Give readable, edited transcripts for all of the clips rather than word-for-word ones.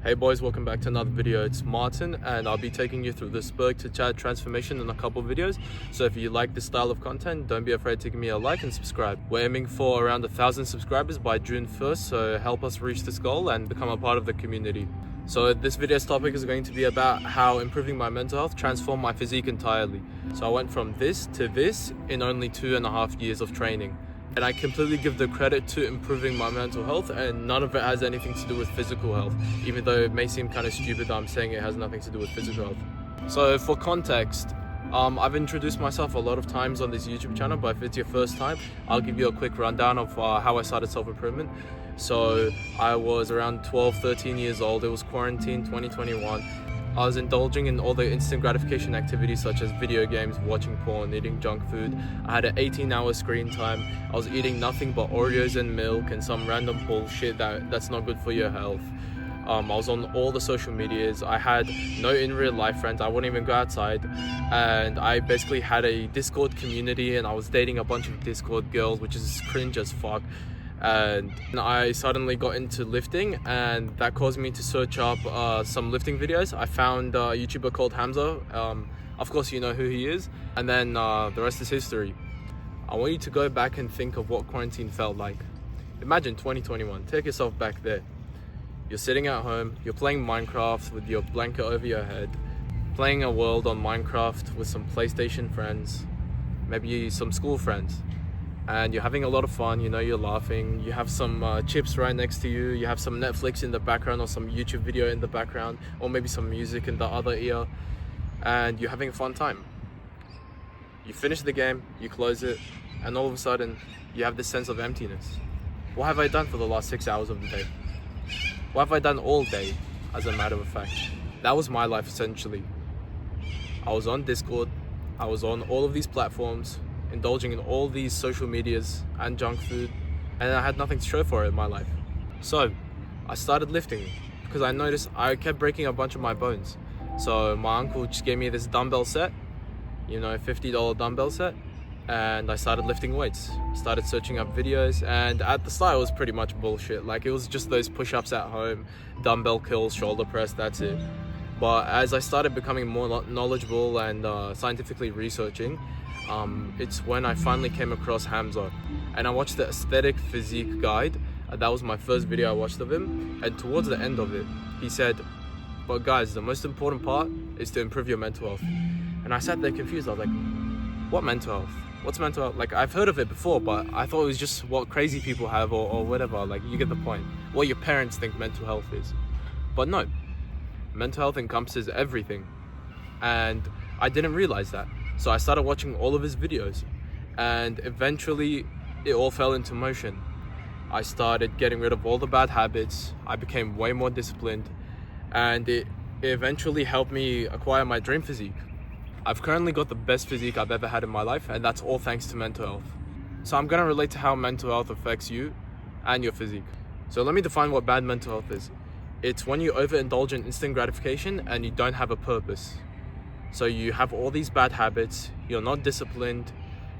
Hey boys, welcome back to another video. It's Martin and I'll be taking you through the Spurg to Chad transformation in a couple videos. So if you like this style of content, don't be afraid to give me a like and subscribe. We're aiming for around 1,000 subscribers by June 1st, so help us reach this goal and become a part of the community. So this video's topic is going to be about how improving my mental health transformed my physique entirely. So I went from this to this in only 2.5 years of training. And I completely give the credit to improving my mental health, and none of it has anything to do with physical health, even though it may seem kind of stupid that I'm saying it has nothing to do with physical health. So for context, I've introduced myself a lot of times on this YouTube channel, but if it's your first time, I'll give you a quick rundown of how I started self-improvement. So I was around 13 years old. It was quarantine 2021. I was indulging in all the instant gratification activities such as video games, watching porn, eating junk food. I had an 18-hour screen time. I was eating nothing but Oreos and milk and some random bullshit that's not good for your health. I was on all the social medias. I had no in real life friends. I wouldn't even go outside. And I basically had a Discord community and I was dating a bunch of Discord girls, which is cringe as fuck. And I suddenly got into lifting, and that caused me to search up some lifting videos. I found a YouTuber called Hamza. Of course you know who he is, and then the rest is history. I want you to go back and think of what quarantine felt like. Imagine 2021, take yourself back there. You're sitting at home, you're playing Minecraft with your blanket over your head, playing a world on Minecraft with some PlayStation friends, maybe some school friends. And you're having a lot of fun, you know, you're laughing, you have some chips right next to you, you have some Netflix in the background or some YouTube video in the background, or maybe some music in the other ear, and you're having a fun time. You finish the game, you close it, and all of a sudden you have this sense of emptiness. What have I done for the last 6 hours of the day? What have I done all day, as a matter of fact? That was my life essentially. I was on Discord, I was on all of these platforms, indulging in all these social medias and junk food, and I had nothing to show for it in my life. So I started lifting because I noticed I kept breaking a bunch of my bones. So my uncle just gave me this dumbbell set, you know, $50 dumbbell set, and I started lifting weights. Started searching up videos, and at the start it was pretty much bullshit. Like, it was just those push-ups at home, dumbbell curls, shoulder press, that's it. But as I started becoming more knowledgeable and scientifically researching, it's when I finally came across Hamza, and I watched the Aesthetic Physique guide. That was my first video I watched of him, and towards the end of it he said, but guys, the most important part is to improve your mental health. And I sat there confused. I was like, what mental health? What's mental health? Like, I've heard of it before, but I thought it was just what crazy people have or whatever. Like, you get the point, what your parents think mental health is. But no, mental health encompasses everything, and I didn't realize that. So I started watching all of his videos, and eventually it all fell into motion. I started getting rid of all the bad habits. I became way more disciplined, and it eventually helped me acquire my dream physique. I've currently got the best physique I've ever had in my life, and that's all thanks to mental health. So I'm gonna relate to how mental health affects you and your physique. So let me define what bad mental health is. It's when you overindulge in instant gratification and you don't have a purpose. So you have all these bad habits, you're not disciplined,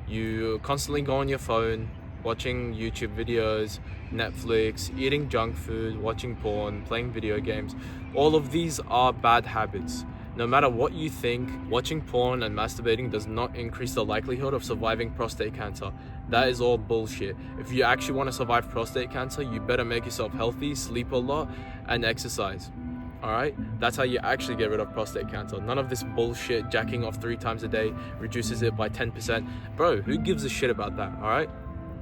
you constantly go on your phone, watching YouTube videos, Netflix, eating junk food, watching porn, playing video games. All of these are bad habits. No matter what you think, watching porn and masturbating does not increase the likelihood of surviving prostate cancer. That is all bullshit. If you actually want to survive prostate cancer, you better make yourself healthy, sleep a lot, and exercise. Alright, that's how you actually get rid of prostate cancer. None of this bullshit jacking off 3 times a day reduces it by 10%. Bro, who gives a shit about that, alright?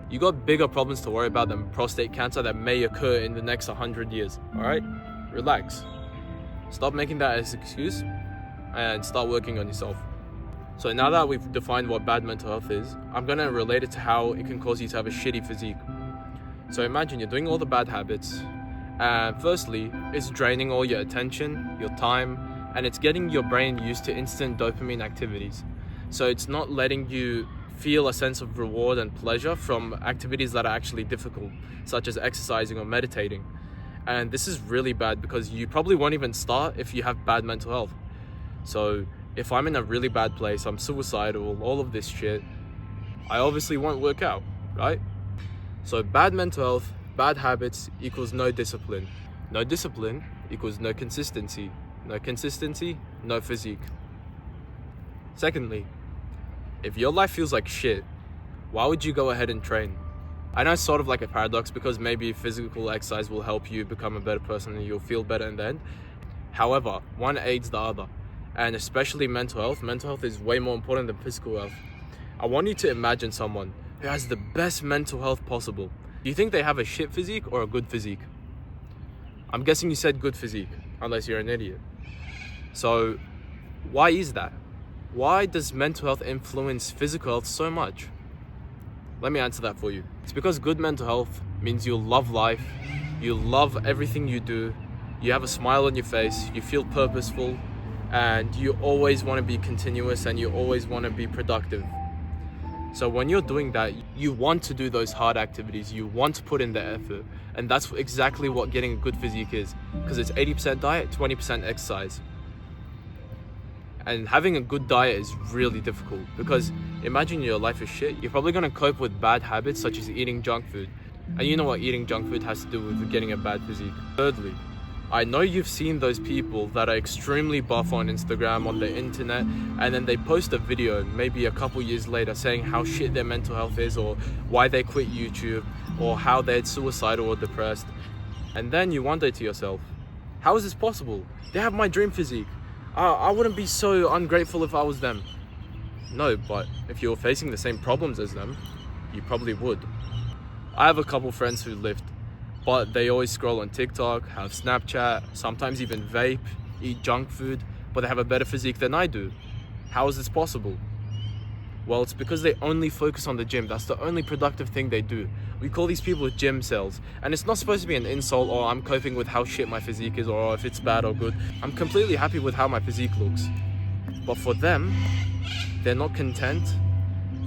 You got bigger problems to worry about than prostate cancer that may occur in the next 100 years, alright? Relax. Stop making that as an excuse and start working on yourself. So now that we've defined what bad mental health is, I'm gonna relate it to how it can cause you to have a shitty physique. So imagine you're doing all the bad habits, and firstly, it's draining all your attention, your time, and it's getting your brain used to instant dopamine activities. So it's not letting you feel a sense of reward and pleasure from activities that are actually difficult, such as exercising or meditating. And this is really bad because you probably won't even start if you have bad mental health. So if I'm in a really bad place, I'm suicidal, all of this shit, I obviously won't work out, right? So bad mental health, bad habits equals no discipline. No discipline equals no consistency. No consistency, no physique. Secondly, if your life feels like shit, why would you go ahead and train? I know it's sort of like a paradox because maybe physical exercise will help you become a better person and you'll feel better in the end. However, one aids the other, and especially mental health. Mental health is way more important than physical health. I want you to imagine someone who has the best mental health possible. Do you think they have a shit physique or a good physique? I'm guessing you said good physique, unless you're an idiot. So, why is that? Why does mental health influence physical health so much? Let me answer that for you. It's because good mental health means you'll love life, you love everything you do, you have a smile on your face, you feel purposeful, and you always want to be continuous and you always want to be productive. So when you're doing that, you want to do those hard activities, you want to put in the effort, and that's exactly what getting a good physique is, because it's 80% diet, 20% exercise. And having a good diet is really difficult, because imagine your life is shit, you're probably going to cope with bad habits such as eating junk food. And you know what eating junk food has to do with getting a bad physique. Thirdly, I know you've seen those people that are extremely buff on Instagram, on the internet, and then they post a video maybe a couple years later saying how shit their mental health is, or why they quit YouTube, or how they're suicidal or depressed. And then you wonder to yourself, how is this possible? They have my dream physique. I wouldn't be so ungrateful if I was them. No, but if you were facing the same problems as them, you probably would. I have a couple friends who lift, but they always scroll on TikTok, have Snapchat, sometimes even vape, eat junk food, but they have a better physique than I do. How is this possible? Well, it's because they only focus on the gym. That's the only productive thing they do. We call these people gym cells, and it's not supposed to be an insult or I'm coping with how shit my physique is or if it's bad or good. I'm completely happy with how my physique looks. But for them, they're not content,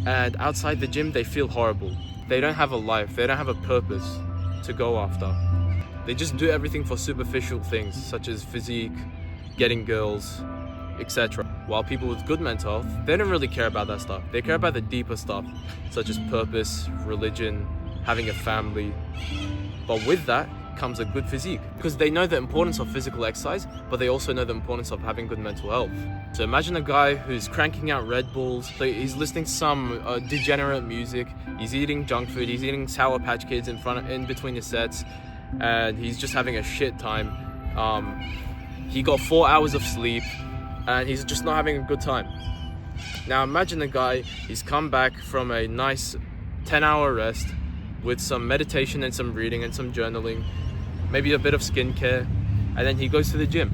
and outside the gym they feel horrible. They don't have a life, they don't have a purpose to go after. They just do everything for superficial things such as physique, getting girls, etc. While people with good mental health, they don't really care about that stuff. They care about the deeper stuff such as purpose, religion, having a family. But with that comes a good physique, because they know the importance of physical exercise, but they also know the importance of having good mental health. So imagine a guy who's cranking out Red Bulls, he's listening to some degenerate music, he's eating junk food, he's eating Sour Patch Kids in between his sets, and he's just having a shit time. He got 4 hours of sleep, and he's just not having a good time. Now imagine a guy, he's come back from a nice 10-hour rest with some meditation and some reading and some journaling, maybe a bit of skincare, and then he goes to the gym.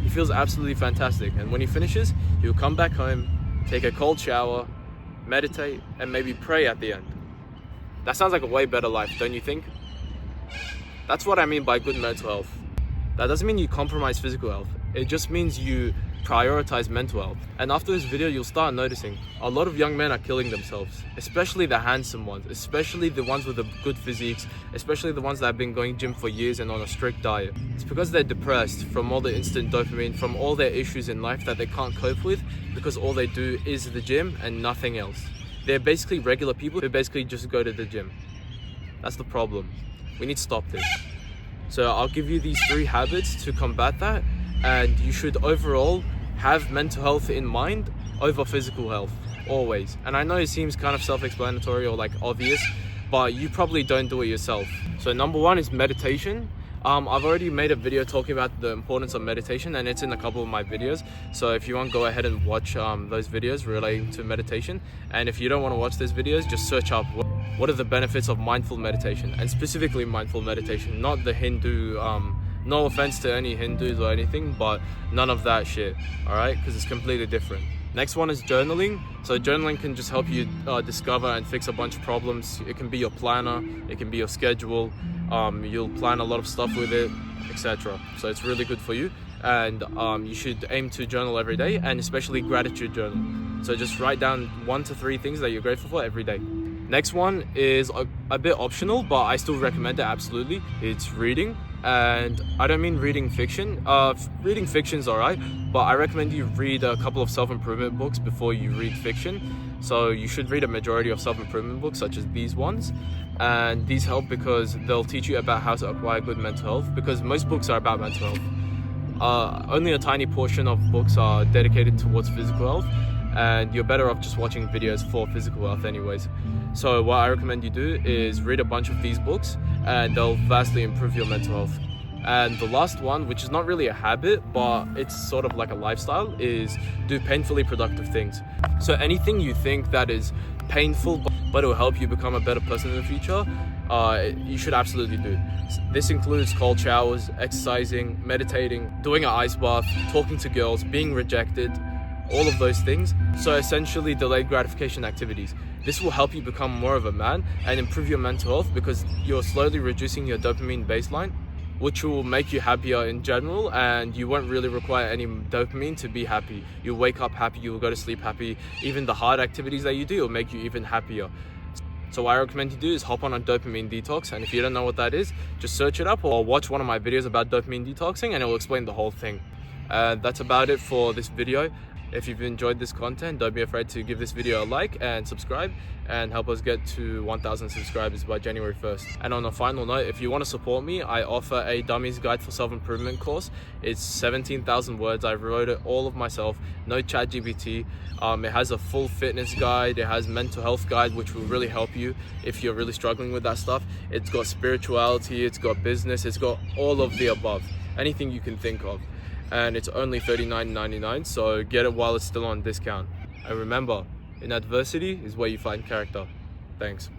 He feels absolutely fantastic, and when he finishes, he'll come back home, take a cold shower, meditate, and maybe pray at the end. That sounds like a way better life, don't you think? That's what I mean by good mental health. That doesn't mean you compromise physical health. It just means you prioritize mental health. And after this video, you'll start noticing a lot of young men are killing themselves, especially the handsome ones, especially the ones with the good physiques, especially the ones that have been going gym for years and on a strict diet. It's because they're depressed from all the instant dopamine, from all their issues in life that they can't cope with, because all they do is the gym and nothing else. They're basically regular people who basically just go to the gym. That's the problem. We need to stop this. So I'll give you these 3 habits to combat that, and you should overall have mental health in mind over physical health, always. And I know it seems kind of self-explanatory or like obvious, but you probably don't do it yourself. So number 1 is meditation. I've already made a video talking about the importance of meditation, and it's in a couple of my videos. So if you want, go ahead and watch those videos relating to meditation. And if you don't want to watch those videos, just search up what are the benefits of mindful meditation, and specifically mindful meditation, not the Hindu, no offense to any Hindus or anything, but none of that shit, all right? Because it's completely different. Next one is journaling. So journaling can just help you discover and fix a bunch of problems. It can be your planner, it can be your schedule. You'll plan a lot of stuff with it, etc. So it's really good for you, and you should aim to journal every day, and especially gratitude journal. So just write down 1 to 3 things that you're grateful for every day. Next one is a bit optional, but I still recommend it absolutely. It's reading. And I don't mean reading fiction. Reading fiction's alright, but I recommend you read a couple of self-improvement books before you read fiction. So you should read a majority of self-improvement books, such as these ones. And these help because they'll teach you about how to acquire good mental health, because most books are about mental health. Only a tiny portion of books are dedicated towards physical health, and you're better off just watching videos for physical health anyways. So what I recommend you do is read a bunch of these books, and they'll vastly improve your mental health. And the last one, which is not really a habit, but it's sort of like a lifestyle, is do painfully productive things. So anything you think that is painful, but it will help you become a better person in the future, you should absolutely do. This includes cold showers, exercising, meditating, doing an ice bath, talking to girls, being rejected, all of those things. So essentially delayed gratification activities. This will help you become more of a man and improve your mental health because you're slowly reducing your dopamine baseline, which will make you happier in general, and you won't really require any dopamine to be happy. You'll wake up happy, you'll go to sleep happy. Even the hard activities that you do will make you even happier. So what I recommend you do is hop on a dopamine detox, and if you don't know what that is, just search it up or watch one of my videos about dopamine detoxing and it will explain the whole thing. That's about it for this video. If you've enjoyed this content, don't be afraid to give this video a like and subscribe and help us get to 1,000 subscribers by January 1st. And on a final note, if you want to support me, I offer a Dummies Guide for Self-Improvement course. It's 17,000 words. I wrote it all of myself, no ChatGPT. It has a full fitness guide. It has mental health guide, which will really help you if you're really struggling with that stuff. It's got spirituality, it's got business, it's got all of the above, anything you can think of. And it's only $39.99, so get it while it's still on discount. And remember, in adversity is where you find character. Thanks.